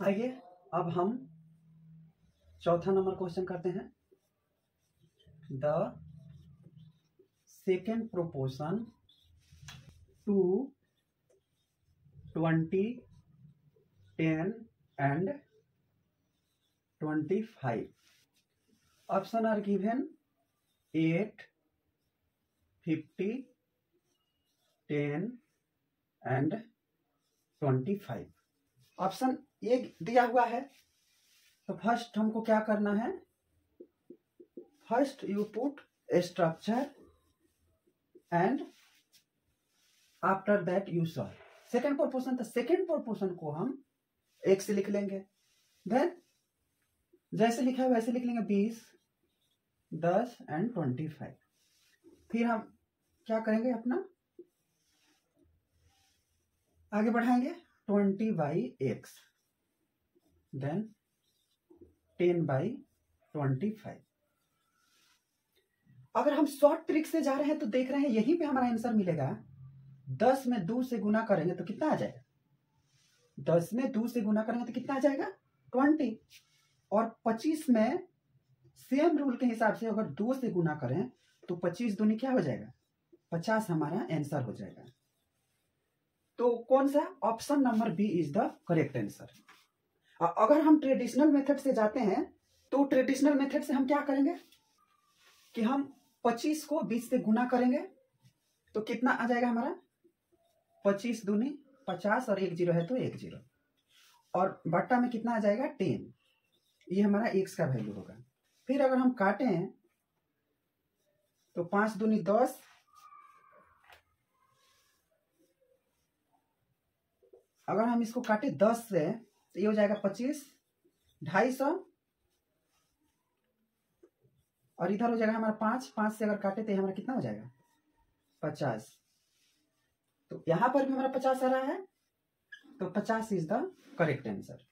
आइए अब हम चौथा नंबर क्वेश्चन करते हैं। The second proportion to 20, 10 and 25. Option are given 8, 50, 10 and 25. Option A दिया हुआ है, तो फर्स्ट हमको क्या करना है, first you put structure and after that you solve second proportion. तो सेकेंड प्रोपोर्शन को हम एक से लिख लेंगे, देन जैसे लिखा है वैसे लिख लेंगे 20, 10 एंड 25। फिर हम क्या करेंगे, अपना आगे बढ़ाएंगे 20/x, देन 10/25। अगर हम शॉर्ट ट्रिक से जा रहे हैं तो देख रहे हैं यहीं पे हमारा आंसर मिलेगा। 10 में 2 से गुना करेंगे तो कितना आ जाएगा, 10 में 2 से गुना करेंगे तो कितना आ जाएगा 20। और 25 में सेम रूल के हिसाब से अगर 2 से गुना करें तो 25 दूनी क्या हो जाएगा 50, हमारा आंसर हो जाएगा। तो कौन सा, option number B is the correct answer. अगर हम ट्रेडिशनल मेथड से जाते हैं तो ट्रेडिशनल मेथड से हम क्या करेंगे कि हम 25 को 20 से गुना करेंगे तो कितना आ जाएगा हमारा 25 दूनी 50 और 1 0 है तो 1 0, और बट्टा में कितना आ जाएगा 10, ये हमारा x का वैल्यू होगा। फिर अगर हम काटें तो 5 दूनी 10, अगर हम इसको काटे 10 से तो ये हो जाएगा 25, 250, और इधर हो जाएगा हमारा 5 से अगर काटे तो हमारा कितना हो जाएगा 50। तो यहां पर भी हमारा 50 आ रहा है, तो 50 इज द करेक्ट आंसर।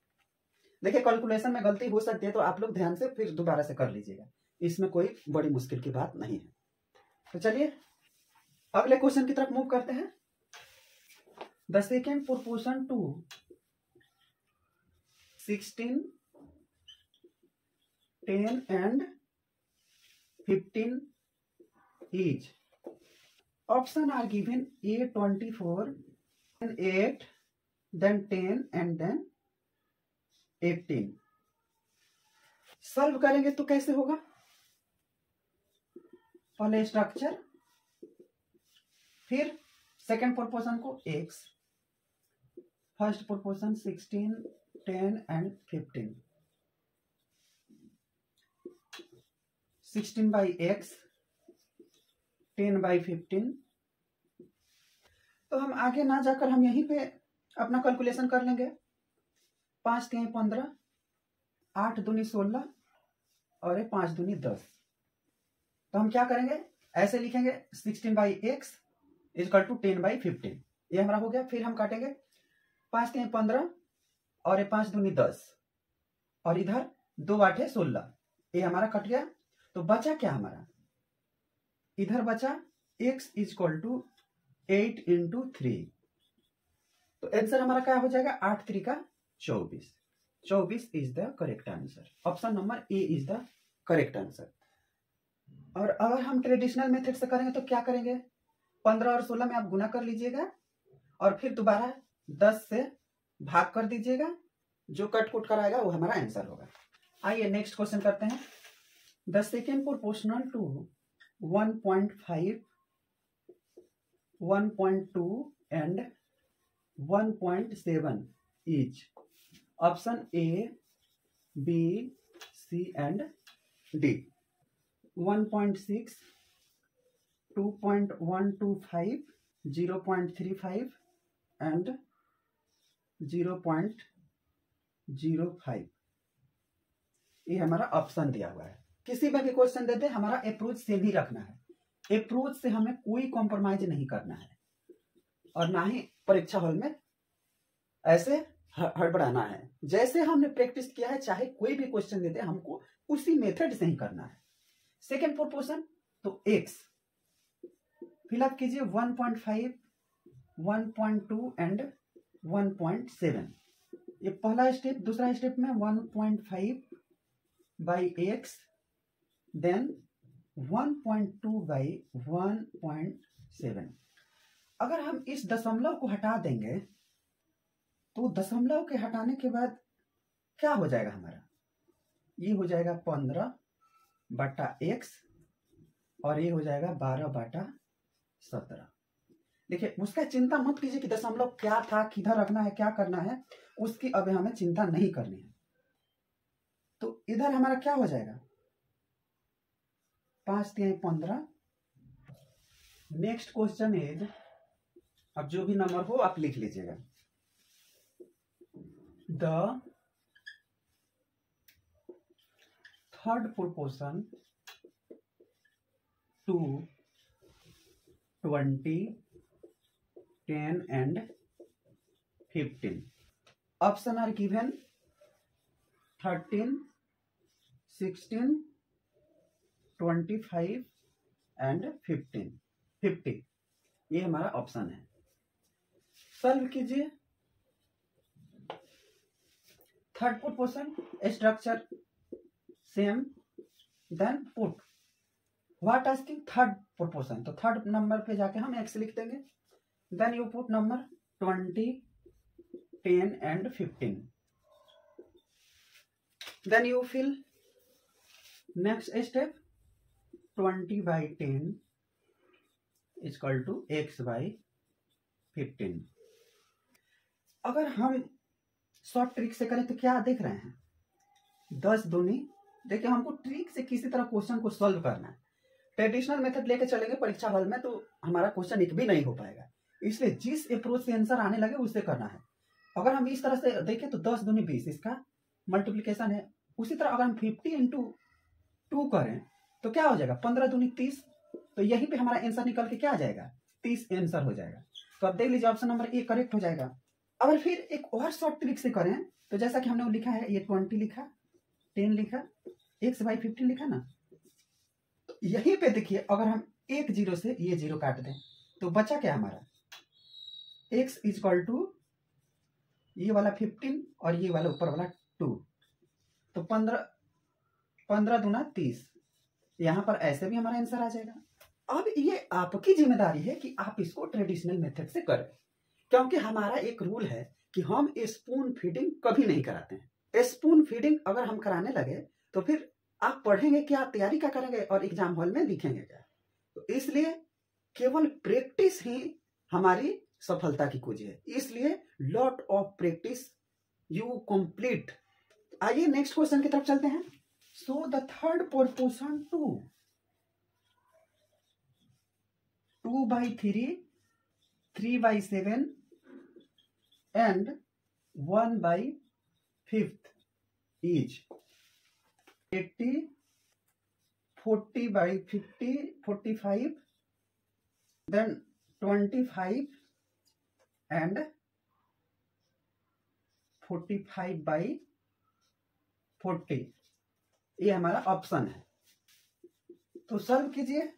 देखिए कैलकुलेशन में गलती हो सकती है, तो आप लोग ध्यान से फिर दोबारा से कर लीजिएगा, इसमें कोई बड़ी मुश्किल की बात नहीं है। तो चलिए अगले क्वेश्चन की तरफ मूव करते हैं। The second proportion to 16, 10 and 15 each. Option are given A 24, then 8, then 10 and then 18. Solve करेंगे तो कैसे होगा, पहले स्ट्रक्चर, फिर सेकेंड प्रोपोर्शन को x, first proportion 16, 10 and 15, 16/x, 10/15। तो हम आगे ना जाकर हम यहीं पे अपना कैलकुलेशन कर लेंगे। 5 3 15, 8 दूनी 16 और 5 दूनी 10। तो हम क्या करेंगे, ऐसे लिखेंगे 16/x इक्वल टू 10/15, ये हमारा हो गया। फिर हम काटेंगे 5 3 15 और 5 दूनी 10, और इधर 2 8 16, ये हमारा कट गया। तो बचा क्या हमारा, इधर बचा x इक्वल टू 8 × 3। तो आंसर हमारा क्या हो जाएगा 8 3 का 24। 24 is the correct answer, option number A is the correct answer. और अगर हम ट्रेडिशनल मेथड से करेंगे तो क्या करेंगे, 15 और 16 में आप गुना कर लीजिएगा और फिर दोबारा 10 से भाग कर दीजिएगा, जो कट कुट कराएगा वो हमारा आंसर होगा। आइए नेक्स्ट क्वेश्चन करते हैं। The second proportional to 1.5, 1.2 and 1.7 each. Option A, B, C and D. 1.6, 2.125, 0.35 and 0.05। ये हमारा ऑप्शन दिया हुआ है। किसी में भी क्वेश्चन देते हमारा अप्रोच सेम ही रखना है, अप्रोच से हमें कोई कॉम्प्रोमाइज नहीं करना है, और ना ही परीक्षा हॉल में ऐसे हड़बड़ाना है। जैसे हमने प्रैक्टिस किया है, चाहे कोई भी क्वेश्चन देते हमको उसी मेथड से ही करना है। सेकेंड प्रोपोर्शन तो x फिलअप कीजिए 1.5, 1.2 एंड 1.7। ये पहला स्टेप। दूसरा स्टेप में 1.5 बाई एक्स, देन 1.2 बाई 1.7। अगर हम इस दशमलव को हटा देंगे तो दशमलव के हटाने के बाद क्या हो जाएगा हमारा, ये हो जाएगा 15/x और ये हो जाएगा 12/17। देखिए उसका चिंता मत कीजिए कि दशमलव क्या था, किधर रखना है, क्या करना है, उसकी अब हमें चिंता नहीं करनी है। तो इधर हमारा क्या हो जाएगा, 5×3=15। नेक्स्ट क्वेश्चन इज, अब जो भी नंबर हो आप लिख लीजिएगा। The third proportion to 20, 10 and 15. Option are given 13, 16, 25 and 15, 50। ये हमारा ऑप्शन है। सॉल्व कीजिए। Third proportion structure same, then put what asking third proportion, तो थर्ड नंबर पे जाके हम एक्स लिख देंगे। Then you put number 20, 10 and 15। Then you fill next step 20/10 = x/15। अगर हम शॉर्ट ट्रिक से करें तो क्या देख रहे हैं, 10 दूनी। देखिए हमको ट्रिक से किसी तरह क्वेश्चन को सॉल्व करना है। ट्रेडिशनल मेथड लेके चलेंगे परीक्षा हॉल में तो हमारा क्वेश्चन एक भी नहीं हो पाएगा। इसलिए जिस अप्रोच से आंसर आने लगे उससे करना है। अगर हम इस तरह से देखें तो 10 दूनी 20 इसका मल्टीप्लीकेशन है। उसी तरह अगर हम 50 × 2 करें तो क्या हो जाएगा, 15 दूनी 30। तो यहीं पे हमारा आंसर निकल के क्या आ जाएगा, 30 आंसर हो जाएगा। तो अब देख लीजिए ऑप्शन नंबर ए करेक्ट हो जाएगा। अगर फिर एक और शॉर्ट ट्रिक से करें तो जैसा कि हमने लिखा है, ये 20 लिखा, 10 लिखा, x/15 लिखा ना, तो यहीं पे देखिए अगर हम एक 0 से ये 0 काट दें तो बचा क्या हमारा, x = ये वाला 15 और ये वाला ऊपर वाला 2, तो 15 दूना 30। यहां पर ऐसे भी हमारा आंसर आ जाएगा। अब ये आपकी जिम्मेदारी है कि आप इसको ट्रेडिशनल मेथड से करें, क्योंकि हमारा एक रूल है कि हम स्पून फीडिंग कभी नहीं कराते हैं। स्पून फीडिंग अगर हम कराने लगे तो फिर आप पढ़ेंगे क्या, तैयारी क्या करेंगे और एग्जाम हॉल में लिखेंगे क्या। तो इसलिए केवल प्रैक्टिस ही हमारी सफलता की कुंजी है। इसलिए lot of practice you complete. आइए नेक्स्ट क्वेश्चन की तरफ चलते हैं। So the third proportion 2/3, 3/7 and 1/5 is 80, 40/50, 45, then 25 and 45/40। ये हमारा ऑप्शन है। तो सॉल्व कीजिए।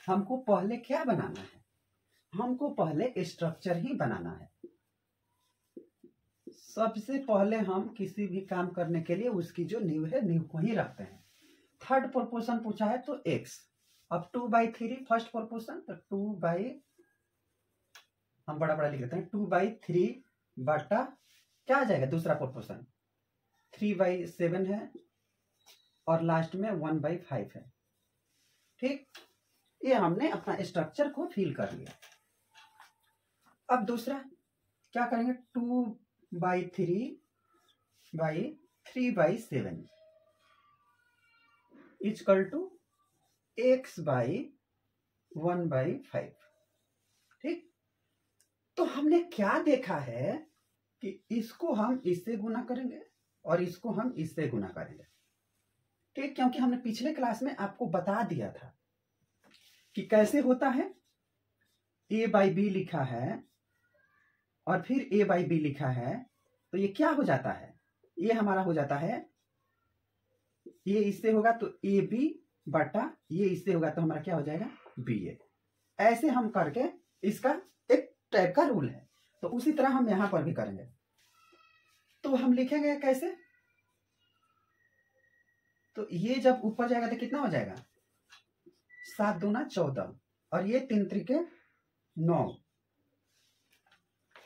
हमको पहले क्या बनाना है, हमको पहले स्ट्रक्चर ही बनाना है। सबसे पहले हम किसी भी काम करने के लिए उसकी जो नींव है, नींव को ही रखते हैं। थर्ड प्रोपोर्शन पूछा है तो x। अब 2/3 फर्स्ट प्रोपोर्शन, तो 2 हम बड़ा लिख लेते हैं, 2/3 बटा क्या आ जाएगा दूसरा प्रोपोर्शन, 3/7 है और लास्ट में 1/5 है। ठीक, ये हमने अपना स्ट्रक्चर को फिल कर लिया। अब दूसरा क्या करेंगे, 2/3/3/7 = x/1/5। ठीक, तो हमने क्या देखा है कि इसको हम इससे गुना करेंगे और इसको हम इससे गुना करेंगे। ठीक, क्योंकि हमने पिछले क्लास में आपको बता दिया था कि कैसे होता है। a/b लिखा है और फिर a/b लिखा है, तो ये क्या हो जाता है, ये हमारा हो जाता है, ये इससे होगा तो ab बटा ये इससे होगा तो हमारा क्या हो जाएगा, ba। ऐसे हम करके इसका एक टाइप का रूल है। तो उसी तरह हम यहां पर भी करेंगे। तो हम लिखेंगे कैसे? तो ये जब ऊपर जाएगा तो कितना हो जाएगा? 7 दूना 14 और ये 3 त्रिके 9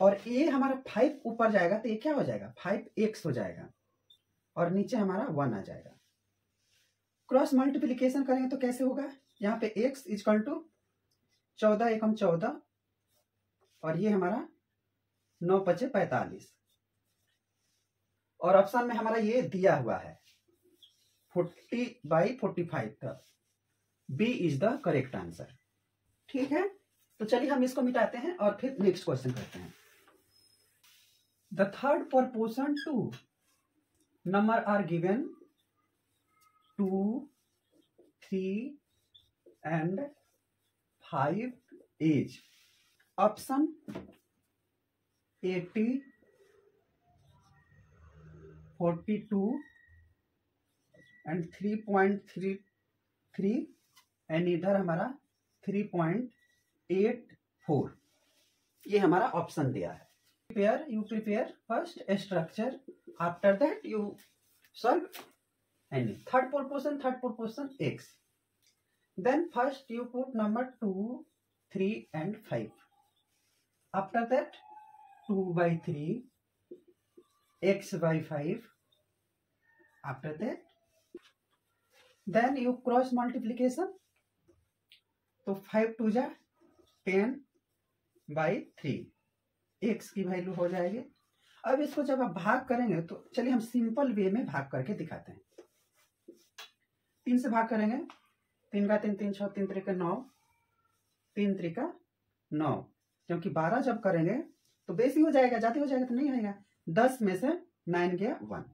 और ये हमारा 5 ऊपर जाएगा तो ये क्या हो जाएगा? 5x हो जाएगा और नीचे हमारा 1 आ जाएगा। क्रॉस मल्टीप्लीकेशन करेंगे तो कैसे होगा? यहाँ पे x इक्वल टू 14 एकम 14 और ये हमारा 9 पचे 45 और ऑप्शन में हमारा ये दिया हुआ है 40/45 का B is the correct answer. ठीक है, तो चलिए हम इसको मिटाते हैं और फिर नेक्स्ट क्वेश्चन करते हैं। The third proportion to number are given 2, 3 and 5 is option 80, 42 and 3.33 and इधर हमारा 3.84। ये हमारा ऑप्शन दिया है। You prepare first a structure, after that you solve any third proportion x. Then first you put number 2, 3 and 5. After that 2/3, x/5. After that then you cross multiplication, तो 5 2 जा 10/3 x की value हो जाएगी। अब इसको जब आप भाग करेंगे तो चलिए हम सिंपल वे में भाग करके दिखाते हैं। 3 से भाग करेंगे, 3 का 3 3 6 3 त्रिका 9 3 त्रिका 9, क्योंकि 12 जब करेंगे तो बेसी हो जाएगा, जाते हो जाएगा तो नहीं आएगा। 10 में से 9 गया 1,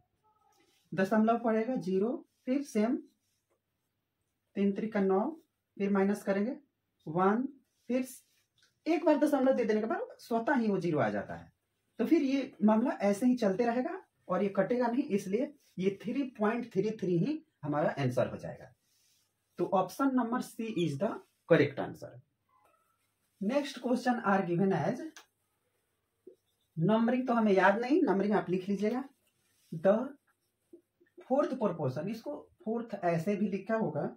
दशमलव पड़ेगा 0, फिर सेम 3 त्रिका 9, फिर माइनस करेंगे 1, फिर एक बार दशमलव दे देने के बाद स्वतः ही वो 0 आ जाता है। तो फिर ये मामला ऐसे ही चलते रहेगा और ये कटेगा नहीं, इसलिए ये 3.33 ही हमारा आंसर हो जाएगा। तो option number C is the correct answer. Next question are given as, numbering तो हमें याद नहीं, नंबरिंग आप लिख लीजिएगा। द फोर्थ प्रोपोर्शन, इसको फोर्थ ऐसे भी लिखा होगा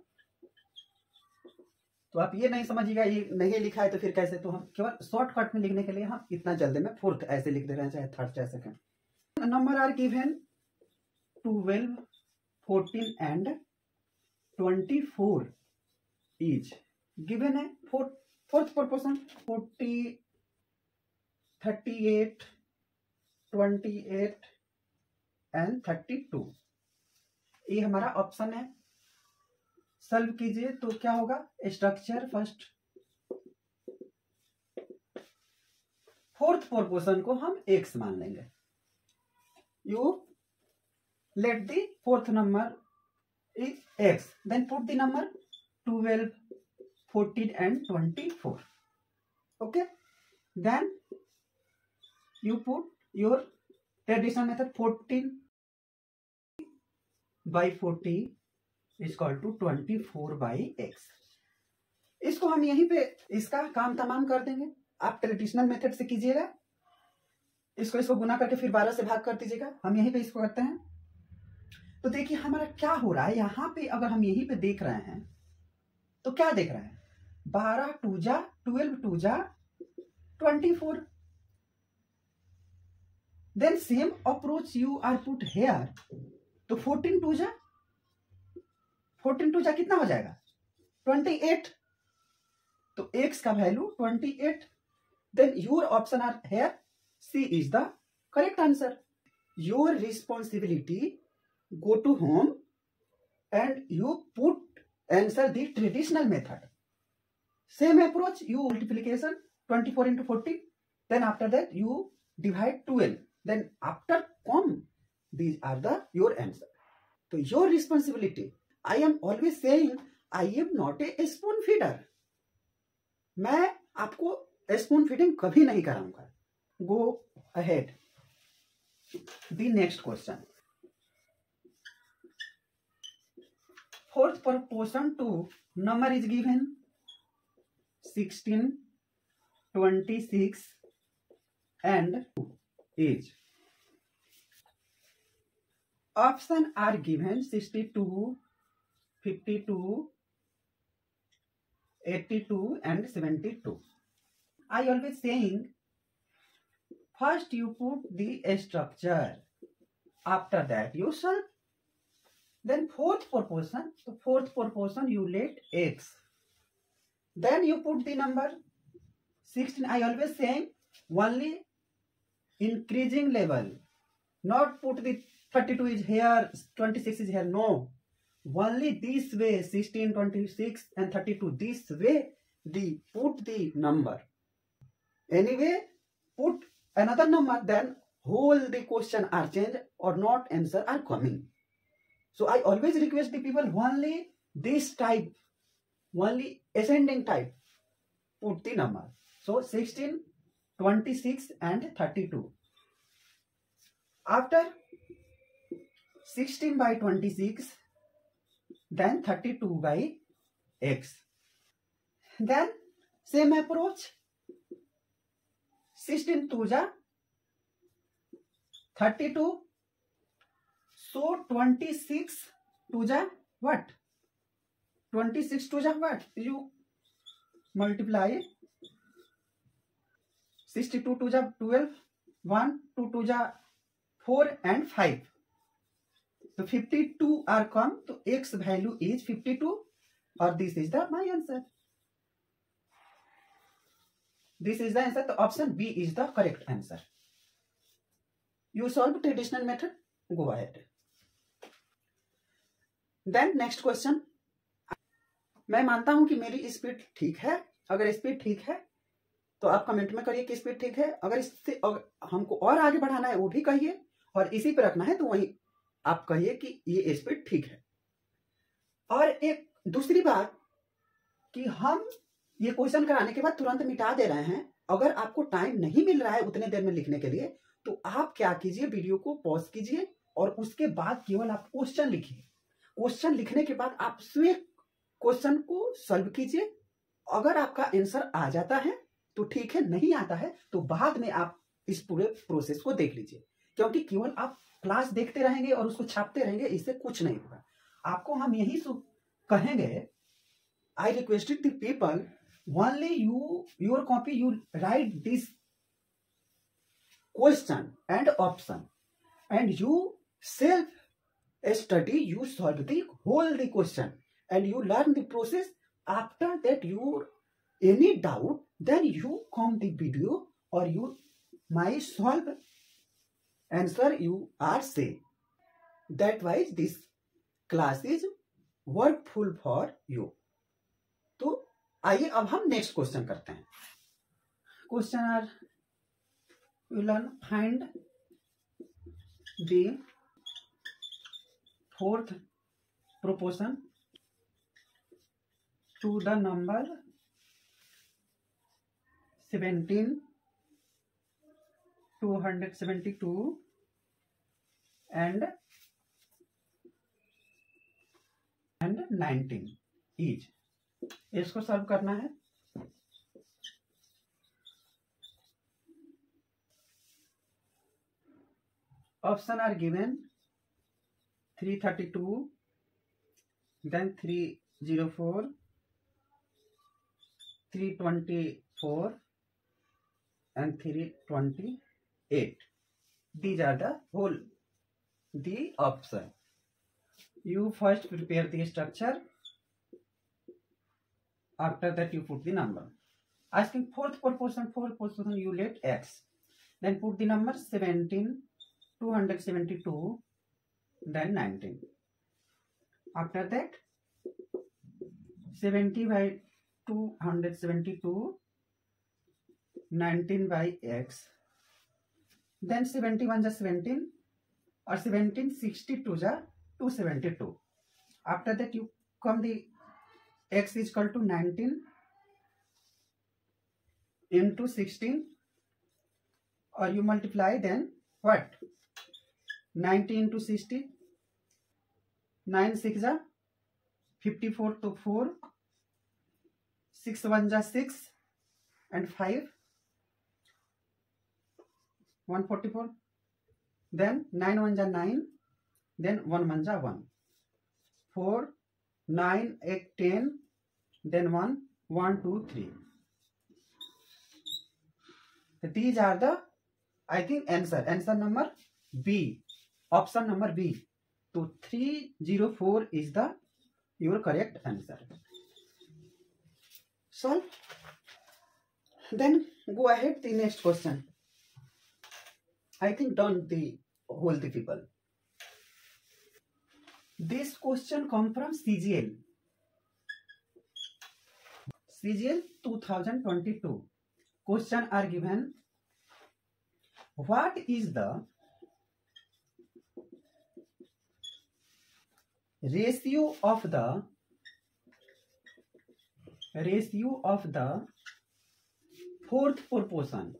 तो आप ये नहीं समझिएगा ये नहीं लिखा है तो फिर कैसे, तो हम केवल शॉर्टकट में लिखने के लिए हम इतना जल्दी में फोर्थ ऐसे लिख दे रहे हैं, चाहे थर्ड चाहे second. Number are given 12, 14 and 24 is given है। फोर्थ प्रोपोर्शन 40, 38, 28 एंड 32, ये हमारा ऑप्शन है। सॉल्व कीजिए तो क्या होगा? स्ट्रक्चर फर्स्ट, फोर्थ प्रोपोर्शन को हम x मान लेंगे। You let the fourth number is x, then put the number 12, 14 and 24। Okay, then you put your traditional method 14/40 is equal to 24/x। इसको हम यहीं पे इसका काम तमाम कर देंगे। आप ट्रेडिशनल मेथड से कीजिएगा, इसको गुना करके फिर 12 से भाग कर दीजिएगा। हम यहीं पे इसको करते हैं तो देखिए हमारा क्या हो रहा है। यहाँ पे अगर हम यहीं पे देख रहे हैं तो क्या देख रहे हैं? 12 2 जा 12 2 जा 24। Then same approach you are put here, तो 14 2 जा कितना हो जाएगा? 28। तो x का value 28। Then your option are here, C is the correct answer। Your responsibility, go to home and you put answer the traditional method। Same approach, you multiplication 24 into 40, then after that you divide 12, then after come, these are the your answer। तो your responsibility, I am always saying I am not a spoon feeder। मैं आपको spoon feeding कभी नहीं कराऊंगा। Go ahead the next question. Fourth proportion to number is given 16, 26 and 2 is Option are given 62, 52, 82 and 72. I always saying first you put the structure, after that you solve. Then fourth proportion, so fourth proportion you let x. Then you put the number 16. I always saying only increasing level, not put the 32 is here, 26 is here. No, only this way 16, 26 and 32. This way the put the number. Anyway, put another number, then whole the question are changed or not answer are coming. So I always request the people only this type, only ascending type, put the number. So 16, 26 and 32. After 16 by 26, then 32 by x. Then same approach, 16 2 ja 32. So 26 2 ja what? 26 2 ja what? You multiply 62 2 ja 12, 1 2 2 ja 4 and 5. So 52 are come. So x value is 52, or this is the my answer. This is the answer. The option B is the correct answer. You solve traditional method. Go ahead. Then next question. मैं मानता हूं कि मेरी speed ठीक है. अगर speed ठीक है तो आप कमेंट में करिए कि स्पीड ठीक है. अगर इससे हमको और आगे बढ़ाना है वो भी कहिए, और इसी पे रखना है तो वही आप कहिए कि ये स्पीड ठीक है. और एक दूसरी बात कि हम ये क्वेश्चन कराने के बाद तुरंत मिटा दे रहे हैं. अगर आपको टाइम नहीं मिल रहा है उतने देर में लिखने के लिए, तो आप क्या कीजिए, वीडियो को पॉज कीजिए और उसके बाद केवल आप क्वेश्चन लिखिए. क्वेश्चन लिखने के बाद आप स्वयं क्वेश्चन को सॉल्व कीजिए. अगर आपका आंसर आ जाता है तो ठीक है, नहीं आता है तो बाद में आप इस पूरे प्रोसेस को देख लीजिए. क्योंकि केवल आप क्लास देखते रहेंगे और उसको छापते रहेंगे, इससे कुछ नहीं होगा. आपको हम यही कहेंगे, I requested the people only your copy you write this question and option, and you self study, you solve the whole the question and you learn the process. After that, you any doubt, then you come the video or you my solve answer you are say. That why this class is workful for you. तो आइए अब हम next question करते हैं. Question are you learn find the fourth proportion to the number 17, 272 and 19 each. इसको solve करना है. Option are given 332, then 304, 324 and 328. These are the whole the option. You first prepare the structure. After that, you put the number. Asking fourth proportion, you let x. Then put the number 17, 272, then 19. After that, 70 by 272, 19 by x. Then 71 is 17, or 17, 62 is 272. After that, you come the x is equal to 19 into 16, or you multiply, then what? 90 into 60, 9 6 are 54 to 4, 6 1 are 6 and 5 144. Then 9 1 are 9, then 1 1 जा 1, 4 9 8 10, then 1 1 2 3. These are the, I think, answer number B, option number B. So 304 is the your correct answer. Solve. Then go ahead the next question. I think done the whole the people. This question come from CGL 2022. Question are given. What is the ratio of the fourth proportion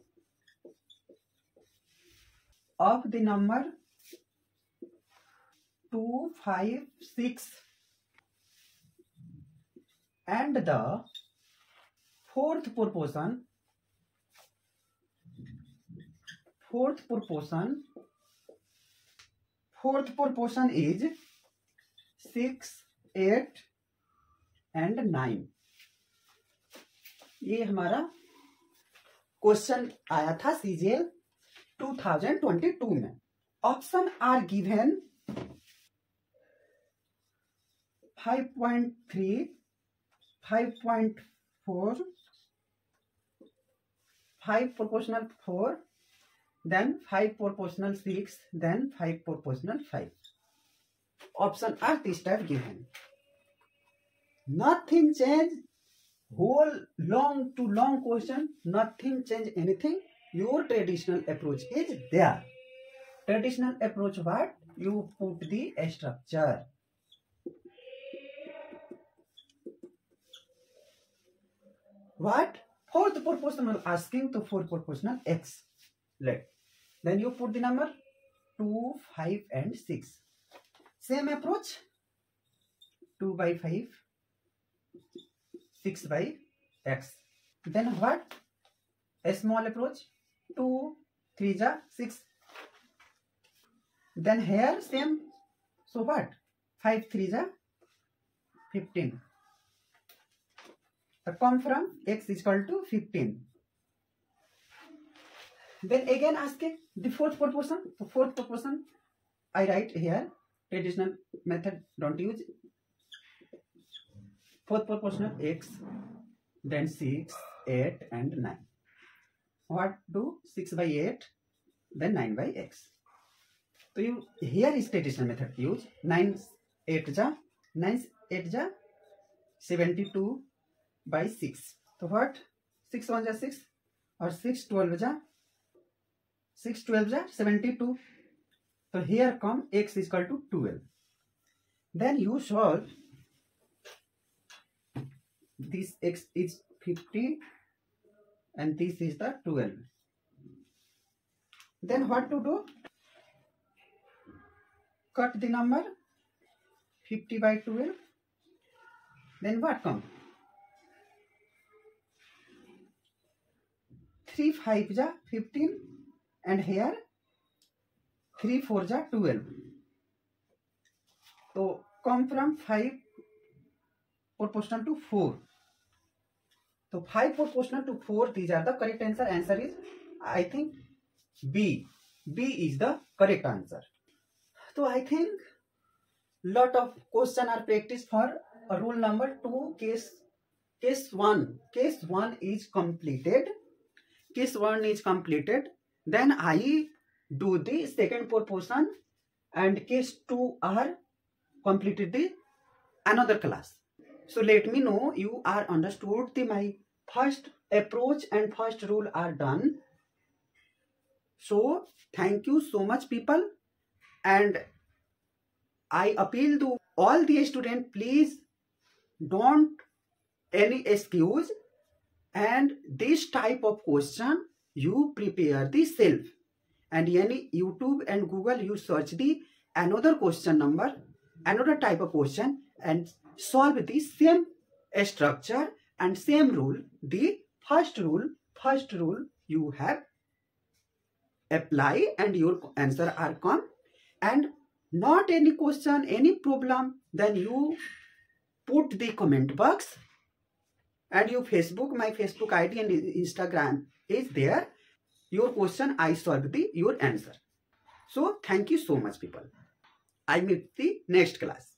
of the number 2, 5, 6 and the fourth proportion is 6, 8 and 9. ये हमारा question आया था CGL 2022 में. Option are given 5.3, 5.4, 5 proportional 4, then 5 proportional 6, then 5 proportional 5. Option are this type given. Nothing change. Whole long to long question. Nothing change anything. Your traditional approach is there. Traditional approach what? You put the structure. What? Fourth proportional asking to fourth proportional x. Let. Then you put the number 2, 5 and 6. Same approach. 2 by 5, 6 by x. Then what? A small approach. 2, 3 ja 6. Then here same. So what? 5, 3 ja 15. Come from x is equal to 15. Then again asking the fourth proportion. So fourth proportion I write here. Traditional method don't use. Fourth proportional x, then 6, 8 and 9. What do 6 by 8, then 9 by x. So you here is traditional method use. 9 8 ja 72 by 6. So what? 6 1 ja 6 or 6 12 ja 72. So here come x is equal to 12. Then you solve. This x is 50 and this is the 12. Then what to do? Cut the number 50 by 12. Then what come? 3 5 ja 15 and here 3 4 ja 12. So come from 5 proportional to 4. So 5 proportional to 4, these are the correct answer. Answer is, I think, B. B is the correct answer. So I think lot of question are practiced for rule number 2. Case 1 is completed. Case 1 is completed. Then I do the second proportion and case 2 are completed the another class. So let me know you are understood my first approach and first rule are done. So thank you so much people, and I appeal to all the students, please don't any excuse, and this type of question you prepare the self, and any YouTube and Google you search the another question number, another type of question and solve the same structure and same rule. The first rule you have apply and your answer are come. And not any question, any problem, then you put the comment box, and your Facebook, my Facebook ID and Instagram is there. Your question, I solve your answer. So thank you so much, people. I meet the next class.